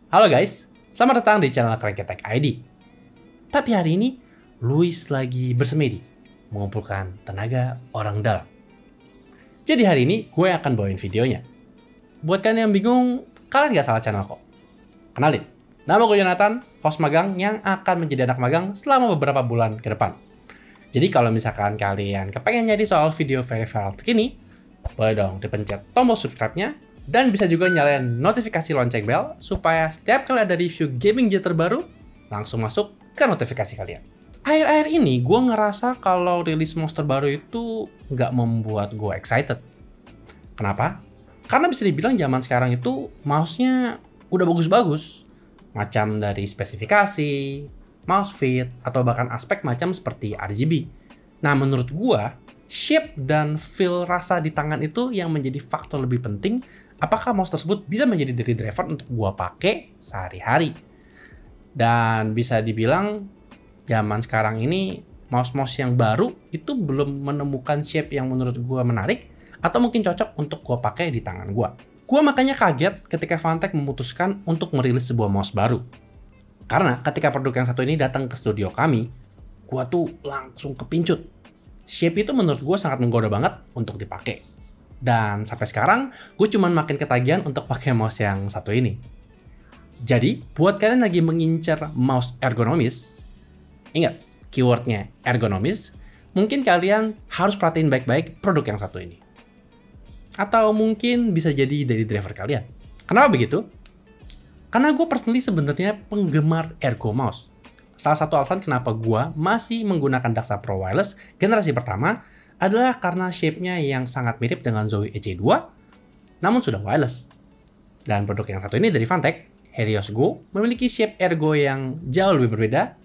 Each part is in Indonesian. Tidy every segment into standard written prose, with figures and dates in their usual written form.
Halo guys, selamat datang di channel Cranky Tech ID. Tapi hari ini, Luis lagi bersemedi, mengumpulkan tenaga orang dalam. Jadi hari ini, gue akan bawain videonya. Buat kalian yang bingung, kalian gak salah channel kok. Kenalin, nama gue Jonathan, host magang yang akan menjadi anak magang selama beberapa bulan ke depan. Jadi kalau misalkan kalian kepengen jadi soal video very viral terkini, boleh dong dipencet tombol subscribe-nya, dan bisa juga nyalain notifikasi lonceng bell supaya setiap kali ada review gaming jet terbaru, langsung masuk ke notifikasi kalian. Akhir-akhir ini gue ngerasa kalau rilis monster baru itu nggak membuat gue excited. Kenapa? Karena bisa dibilang zaman sekarang itu mouse-nya udah bagus-bagus. Macam dari spesifikasi, mouse fit, atau bahkan aspek macam seperti RGB. Nah menurut gue, shape dan feel rasa di tangan itu yang menjadi faktor lebih penting apakah mouse tersebut bisa menjadi dari driver untuk gua pakai sehari-hari. Dan bisa dibilang zaman sekarang ini mouse-mouse yang baru itu belum menemukan shape yang menurut gua menarik atau mungkin cocok untuk gua pakai di tangan gua. Gua makanya kaget ketika Fantech memutuskan untuk merilis sebuah mouse baru. Karena ketika produk yang satu ini datang ke studio kami, gua tuh langsung kepincut. Shape itu menurut gua sangat menggoda banget untuk dipakai. Dan sampai sekarang, gue cuman makin ketagihan untuk pakai mouse yang satu ini. Jadi, buat kalian lagi mengincar mouse ergonomis, ingat, keywordnya ergonomis, mungkin kalian harus perhatiin baik-baik produk yang satu ini. Atau mungkin bisa jadi dari driver kalian. Kenapa begitu? Karena gue personally sebenarnya penggemar ergo mouse. Salah satu alasan kenapa gue masih menggunakan Daxa Pro Wireless generasi pertama adalah karena shape-nya yang sangat mirip dengan Zowie EC2, namun sudah wireless. Dan produk yang satu ini dari Fantech, Helios Go, memiliki shape ergo yang jauh lebih berbeda,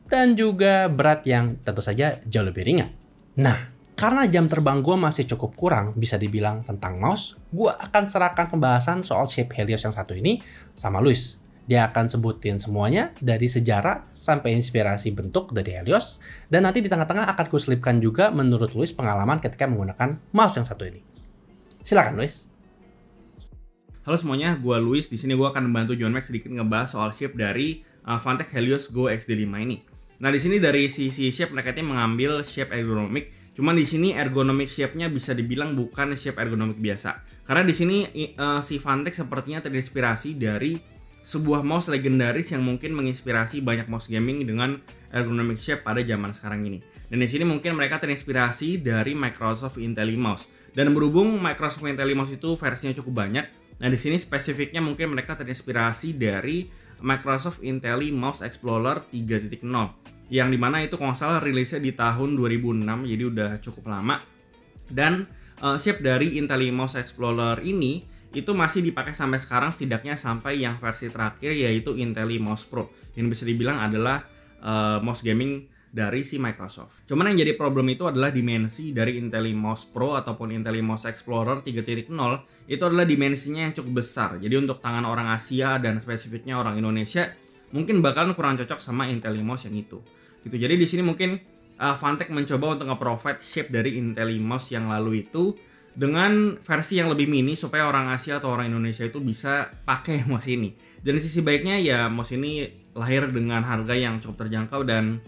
dan juga berat yang tentu saja jauh lebih ringan. Nah, karena jam terbang gue masih cukup kurang bisa dibilang tentang mouse, gue akan serahkan pembahasan soal shape Helios yang satu ini sama Luis. Dia akan sebutin semuanya dari sejarah sampai inspirasi bentuk dari Helios. Dan nanti di tengah-tengah akan gue selipkan juga menurut Luis pengalaman ketika menggunakan mouse yang satu ini. Silakan Luis. Halo semuanya, gue Luis. Di sini gue akan membantu John Max sedikit ngebahas soal shape dari Fantech Helios Go XD5 ini. Nah di sini dari sisi shape mereka mengambil shape ergonomik. Cuman di sini ergonomic shape-nya bisa dibilang bukan shape ergonomik biasa. Karena di sini si Fantech sepertinya terinspirasi dari sebuah mouse legendaris yang mungkin menginspirasi banyak mouse gaming dengan ergonomic shape pada zaman sekarang ini. Dan di sini mungkin mereka terinspirasi dari Microsoft IntelliMouse. Dan berhubung Microsoft IntelliMouse itu versinya cukup banyak, nah di sini spesifiknya mungkin mereka terinspirasi dari Microsoft IntelliMouse Explorer 3.0 yang dimana itu kalau nggak salah rilisnya di tahun 2006, jadi udah cukup lama. Dan shape dari IntelliMouse Explorer ini itu masih dipakai sampai sekarang, setidaknya sampai yang versi terakhir yaitu IntelliMouse Pro yang bisa dibilang adalah mouse gaming dari si Microsoft. Cuman yang jadi problem itu adalah dimensi dari IntelliMouse Pro ataupun IntelliMouse Explorer 3.0 itu adalah dimensinya yang cukup besar. Jadi untuk tangan orang Asia dan spesifiknya orang Indonesia mungkin bakalan kurang cocok sama IntelliMouse yang itu. Gitu. Jadi di sini mungkin Fantech mencoba untuk nge-provide shape dari IntelliMouse yang lalu itu dengan versi yang lebih mini supaya orang Asia atau orang Indonesia itu bisa pakai mouse ini. Dan sisi baiknya ya mouse ini lahir dengan harga yang cukup terjangkau dan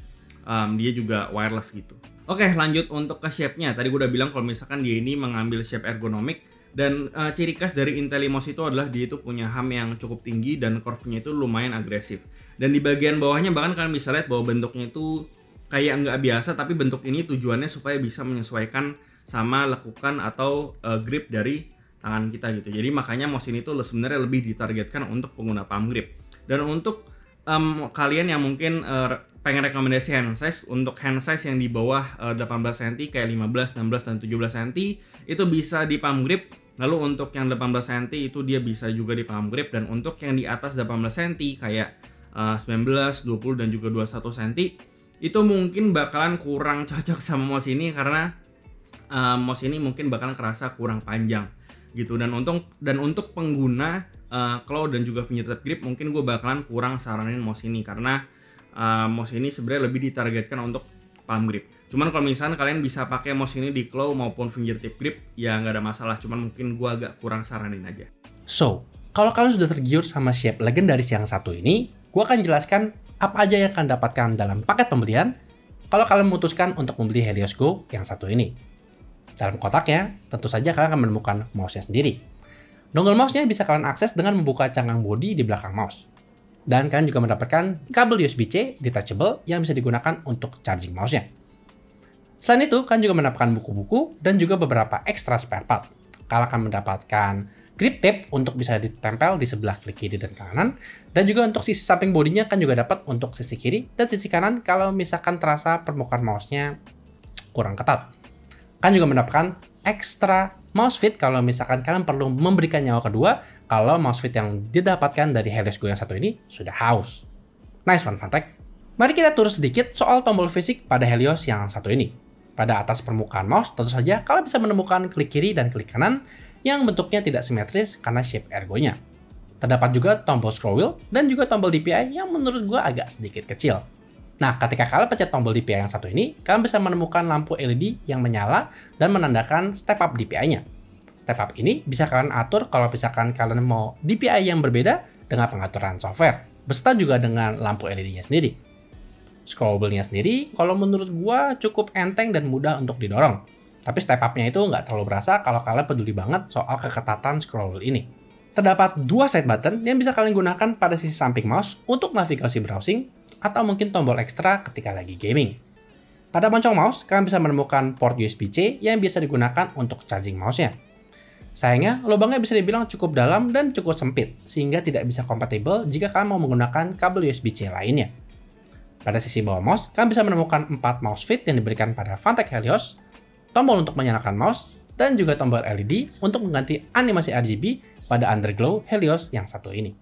dia juga wireless gitu. Oke, lanjut untuk ke shape-nya. Tadi gue udah bilang kalau misalkan dia ini mengambil shape ergonomik dan ciri khas dari IntelliMouse itu adalah dia itu punya ham yang cukup tinggi dan curve-nya itu lumayan agresif. Dan di bagian bawahnya bahkan kalian bisa lihat bahwa bentuknya itu kayak nggak biasa, tapi bentuk ini tujuannya supaya bisa menyesuaikan sama lekukan atau grip dari tangan kita gitu. Jadi makanya mouse ini tuh sebenarnya lebih ditargetkan untuk pengguna palm grip. Dan untuk kalian yang mungkin pengen rekomendasi hand size, untuk hand size yang di bawah 18 cm kayak 15, 16 dan 17 cm itu bisa di palm grip. Lalu untuk yang 18 cm itu dia bisa juga di palm grip, dan untuk yang di atas 18 cm kayak 19, 20 dan juga 21 cm itu mungkin bakalan kurang cocok sama mouse ini karena mouse ini mungkin bakalan kerasa kurang panjang gitu. Dan untuk pengguna claw dan juga fingertip grip mungkin gue bakalan kurang saranin mouse ini karena mouse ini sebenarnya lebih ditargetkan untuk palm grip. Cuman kalau misalnya kalian bisa pakai mouse ini di claw maupun fingertip grip ya nggak ada masalah, cuman mungkin gue agak kurang saranin aja. So, Kalau kalian sudah tergiur sama shape legendaris yang satu ini, gue akan jelaskan apa aja yang kalian dapatkan dalam paket pembelian kalau kalian memutuskan untuk membeli Helios Go yang satu ini. Dalam kotaknya, tentu saja kalian akan menemukan mouse-nya sendiri. Dongle mouse-nya bisa kalian akses dengan membuka cangkang bodi di belakang mouse. Dan kalian juga mendapatkan kabel USB-C detachable yang bisa digunakan untuk charging mouse-nya. Selain itu, kalian juga mendapatkan buku-buku dan juga beberapa extra spare part. Kalian akan mendapatkan grip tape untuk bisa ditempel di sebelah klik kiri dan kanan. Dan juga untuk sisi samping bodinya kan juga dapat untuk sisi kiri dan sisi kanan kalau misalkan terasa permukaan mouse-nya kurang ketat. Kalian juga mendapatkan extra mouse fit kalau misalkan kalian perlu memberikan nyawa kedua kalau mouse fit yang didapatkan dari Helios Go yang satu ini sudah haus. Nice one, Fantek. Mari kita turun sedikit soal tombol fisik pada Helios yang satu ini. Pada atas permukaan mouse, tentu saja kalian bisa menemukan klik kiri dan klik kanan yang bentuknya tidak simetris karena shape ergonya. Terdapat juga tombol scroll wheel dan juga tombol DPI yang menurut gue agak sedikit kecil. Nah, ketika kalian pencet tombol DPI yang satu ini, kalian bisa menemukan lampu LED yang menyala dan menandakan step up DPI-nya. Step up ini bisa kalian atur kalau misalkan kalian mau DPI yang berbeda dengan pengaturan software, beserta juga dengan lampu LED-nya sendiri. Scroll wheel-nya sendiri, kalau menurut gua cukup enteng dan mudah untuk didorong. Tapi step up-nya itu nggak terlalu berasa kalau kalian peduli banget soal keketatan scroll wheel ini. Terdapat dua side button yang bisa kalian gunakan pada sisi samping mouse untuk navigasi browsing, atau mungkin tombol ekstra ketika lagi gaming. Pada moncong mouse, kalian bisa menemukan port USB-C yang bisa digunakan untuk charging mouse-nya. Sayangnya, lubangnya bisa dibilang cukup dalam dan cukup sempit, sehingga tidak bisa kompatibel jika kalian mau menggunakan kabel USB-C lainnya. Pada sisi bawah mouse, kalian bisa menemukan 4 mouse fit yang diberikan pada Fantek Helios, tombol untuk menyalakan mouse, dan juga tombol LED untuk mengganti animasi RGB pada Underglow Helios yang satu ini.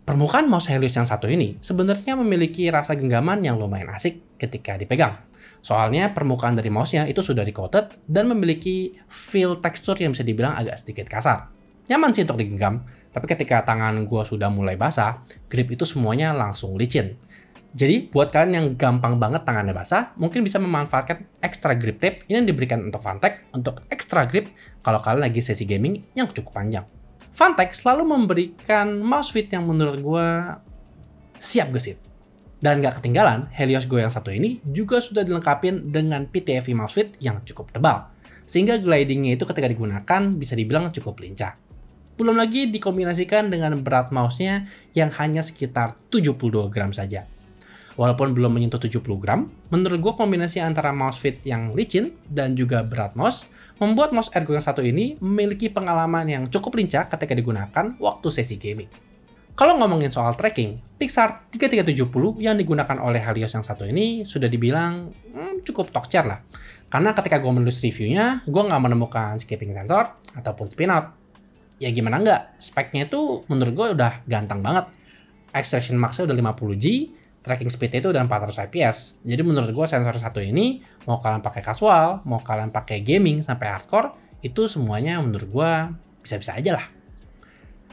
Permukaan mouse Helios yang satu ini sebenarnya memiliki rasa genggaman yang lumayan asik ketika dipegang. Soalnya permukaan dari mouse-nya itu sudah di-coated dan memiliki feel tekstur yang bisa dibilang agak sedikit kasar. Nyaman sih untuk digenggam, tapi ketika tangan gue sudah mulai basah, grip itu semuanya langsung licin. Jadi buat kalian yang gampang banget tangannya basah, mungkin bisa memanfaatkan extra grip tape ini yang diberikan untuk Fantek untuk extra grip kalau kalian lagi sesi gaming yang cukup panjang. Fantek selalu memberikan mouse fit yang menurut gue siap gesit. Dan gak ketinggalan, Helios Go yang satu ini juga sudah dilengkapi dengan PTFE mouse fit yang cukup tebal. Sehingga glidingnya itu ketika digunakan bisa dibilang cukup lincah. Belum lagi dikombinasikan dengan berat mouse-nya yang hanya sekitar 72 gram saja. Walaupun belum menyentuh 70 gram, menurut gue kombinasi antara mouse fit yang licin dan juga berat mouse membuat mouse ergo yang satu ini memiliki pengalaman yang cukup lincah ketika digunakan waktu sesi gaming. Kalau ngomongin soal tracking, Pixar 3370 yang digunakan oleh Helios yang satu ini sudah dibilang cukup top tier lah. Karena ketika gue menulis reviewnya, gue nggak menemukan skipping sensor ataupun spin out. Ya gimana nggak, speknya itu menurut gue udah ganteng banget. Extraction max-nya udah 50G, tracking speed-nya itu udah 400 fps. Jadi menurut gue sensor satu ini, mau kalian pakai casual, mau kalian pakai gaming sampai hardcore, itu semuanya menurut gue bisa-bisa aja lah.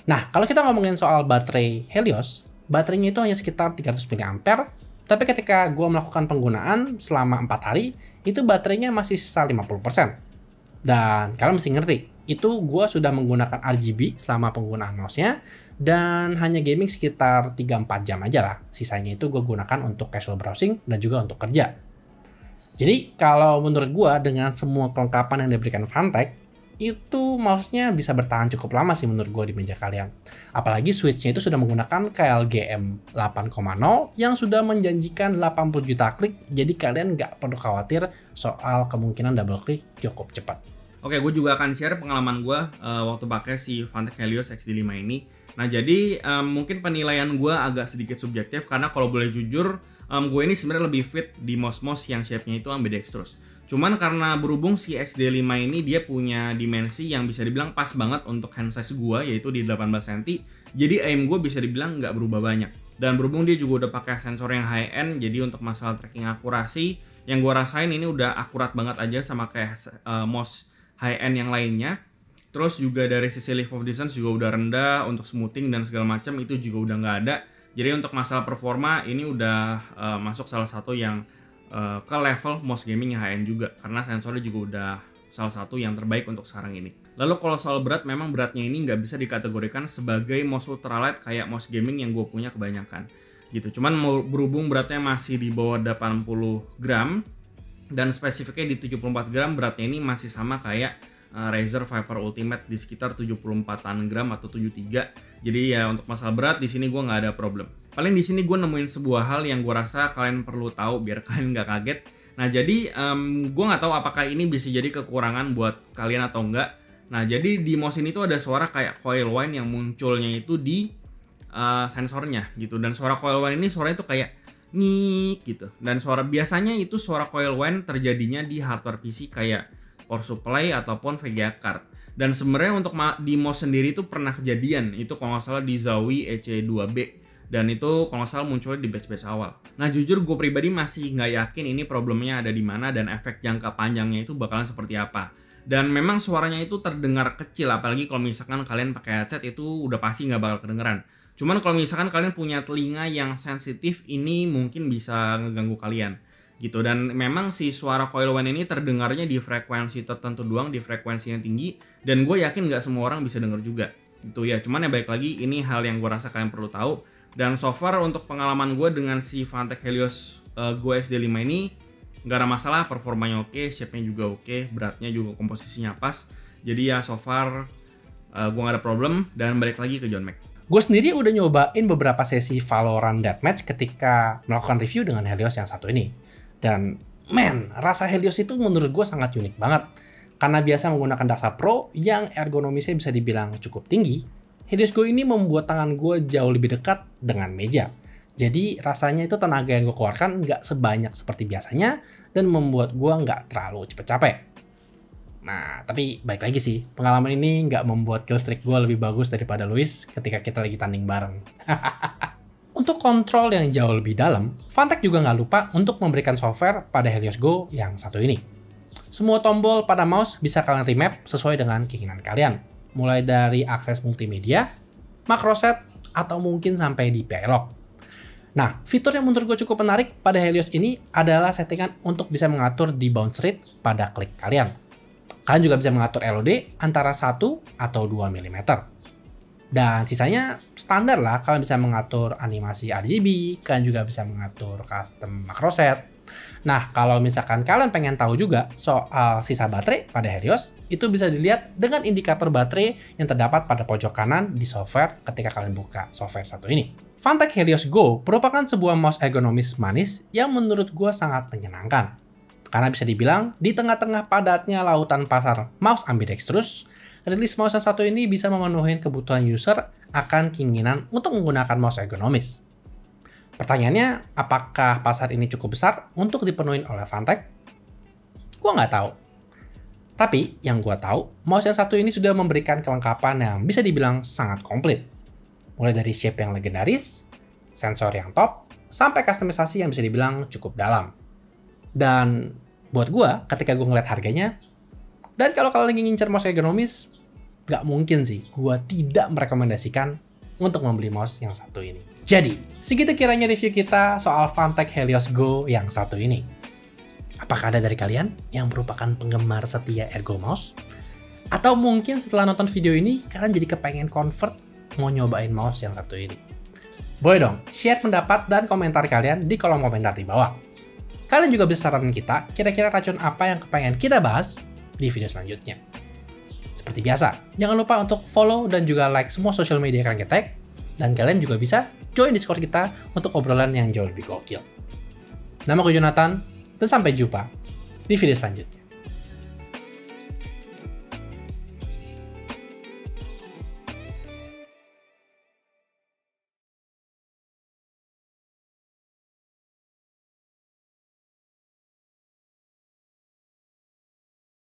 Nah, kalau kita ngomongin soal baterai Helios, baterainya itu hanya sekitar 300 mAh, tapi ketika gue melakukan penggunaan selama 4 hari, itu baterainya masih sisa 50%. Dan kalian mesti ngerti, itu gue sudah menggunakan RGB selama penggunaan mouse-nya, dan hanya gaming sekitar 3-4 jam aja lah. Sisanya itu gue gunakan untuk casual browsing dan juga untuk kerja. Jadi kalau menurut gue dengan semua kelengkapan yang diberikan Fantek, itu mouse-nya bisa bertahan cukup lama sih menurut gue di meja kalian. Apalagi switch-nya itu sudah menggunakan KLGM 8.0 yang sudah menjanjikan 80 juta klik, jadi kalian nggak perlu khawatir soal kemungkinan double klik cukup cepat. Oke, gue juga akan share pengalaman gue waktu pakai si Fantek Helios XD5 ini. Nah, jadi mungkin penilaian gue agak sedikit subjektif karena kalau boleh jujur, gue ini sebenarnya lebih fit di mouse-mouse yang shape-nya itu ambidextrous. Cuman karena berhubung si XD5 ini dia punya dimensi yang bisa dibilang pas banget untuk hand size gue, yaitu di 18 cm. Jadi aim gue bisa dibilang nggak berubah banyak. Dan berhubung dia juga udah pakai sensor yang high end, jadi untuk masalah tracking akurasi, yang gue rasain ini udah akurat banget aja sama kayak mouse high end yang lainnya. Terus juga dari sisi lift of distance juga udah rendah, untuk smoothing dan segala macam itu juga udah nggak ada. Jadi untuk masalah performa ini udah masuk salah satu yang ke level mouse gaming yang high end juga, karena sensornya juga udah salah satu yang terbaik untuk sekarang ini. Lalu kalau soal berat, memang beratnya ini nggak bisa dikategorikan sebagai mouse ultralight kayak mouse gaming yang gue punya kebanyakan gitu. Cuman berhubung beratnya masih di bawah 80 gram dan spesifiknya di 74 gram, beratnya ini masih sama kayak Razer Viper Ultimate di sekitar 74 gram atau 73. Jadi ya untuk masalah berat di sini gue nggak ada problem. Paling di sini gue nemuin sebuah hal yang gue rasa kalian perlu tahu biar kalian nggak kaget. Nah jadi gue nggak tahu apakah ini bisa jadi kekurangan buat kalian atau enggak. Nah jadi di mouse ini tuh ada suara kayak coil whine yang munculnya itu di sensornya gitu. Dan suara coil whine ini suaranya tuh kayak ngik gitu. Dan suara biasanya itu suara coil whine terjadinya di hardware PC kayak power supply ataupun VGA card. Dan sebenarnya untuk di mouse sendiri itu pernah kejadian. Itu kalau nggak salah di Zowie EC2B. Dan itu kalau nggak salah munculnya di batch-batch awal. Nah jujur gue pribadi masih nggak yakin ini problemnya ada di mana dan efek jangka panjangnya itu bakalan seperti apa. Dan memang suaranya itu terdengar kecil, apalagi kalau misalkan kalian pakai headset itu udah pasti nggak bakal kedengeran. Cuman kalau misalkan kalian punya telinga yang sensitif, ini mungkin bisa ngeganggu kalian gitu. Dan memang si suara coil whine ini terdengarnya di frekuensi tertentu doang, di frekuensi yang tinggi. Dan gue yakin nggak semua orang bisa denger juga gitu ya. Cuman ya baik lagi, ini hal yang gue rasa kalian perlu tahu. Dan so far untuk pengalaman gue dengan si Fantech Helios Go XD5 ini nggak ada masalah, performanya oke, shape-nya juga oke, beratnya juga komposisinya pas. Jadi ya so far gue nggak ada problem. Dan balik lagi ke John Mac. Gue sendiri udah nyobain beberapa sesi Valorant Deathmatch ketika melakukan review dengan Helios yang satu ini. Dan rasa Helios itu menurut gue sangat unik banget. Karena biasa menggunakan Daxa Pro yang ergonomisnya bisa dibilang cukup tinggi, Helios Go ini membuat tangan gue jauh lebih dekat dengan meja. Jadi rasanya itu tenaga yang gue keluarkan nggak sebanyak seperti biasanya dan membuat gue nggak terlalu cepet capek. Nah, tapi baik lagi sih, pengalaman ini nggak membuat kill streak gue lebih bagus daripada Luis ketika kita lagi tanding bareng. Untuk kontrol yang jauh lebih dalam, Fantech juga nggak lupa untuk memberikan software pada Helios Go yang satu ini. Semua tombol pada mouse bisa kalian remap sesuai dengan keinginan kalian. Mulai dari akses multimedia, macro set, atau mungkin sampai DPI lock. Nah, fitur yang menurut gue cukup menarik pada Helios ini adalah settingan untuk bisa mengatur di bounce rate pada klik kalian. Kalian juga bisa mengatur LOD antara 1 atau 2 mm. Dan sisanya standar lah, kalian bisa mengatur animasi RGB, kalian juga bisa mengatur custom macro set. Nah, kalau misalkan kalian pengen tahu juga soal sisa baterai pada Helios, itu bisa dilihat dengan indikator baterai yang terdapat pada pojok kanan di software ketika kalian buka software satu ini. Fantech Helios Go merupakan sebuah mouse ergonomis manis yang menurut gue sangat menyenangkan. Karena bisa dibilang, di tengah-tengah padatnya lautan pasar mouse ambidextrous, rilis mouse yang satu ini bisa memenuhi kebutuhan user akan keinginan untuk menggunakan mouse ergonomis. Pertanyaannya, apakah pasar ini cukup besar untuk dipenuhi oleh Fantech? Gua nggak tahu. Tapi yang gua tahu, mouse yang satu ini sudah memberikan kelengkapan yang bisa dibilang sangat komplit. Mulai dari shape yang legendaris, sensor yang top, sampai customisasi yang bisa dibilang cukup dalam. Dan buat gua, ketika gua ngeliat harganya, dan kalau kalian lagi ngincer mouse ergonomis, nggak mungkin sih gua tidak merekomendasikan untuk membeli mouse yang satu ini. Jadi, segitu kiranya review kita soal Fantech Helios Go yang satu ini. Apakah ada dari kalian yang merupakan penggemar setia ergo mouse? Atau mungkin setelah nonton video ini, kalian jadi kepengen convert mau nyobain mouse yang satu ini? Boleh dong, share pendapat dan komentar kalian di kolom komentar di bawah. Kalian juga bisa saranin kita, kira-kira racun apa yang kepengen kita bahas di video selanjutnya. Seperti biasa, jangan lupa untuk follow dan juga like semua social media Crank-Ketek. Dan kalian juga bisa join Discord kita untuk obrolan yang jauh lebih gokil. Nama gue Jonathan, dan sampai jumpa di video selanjutnya.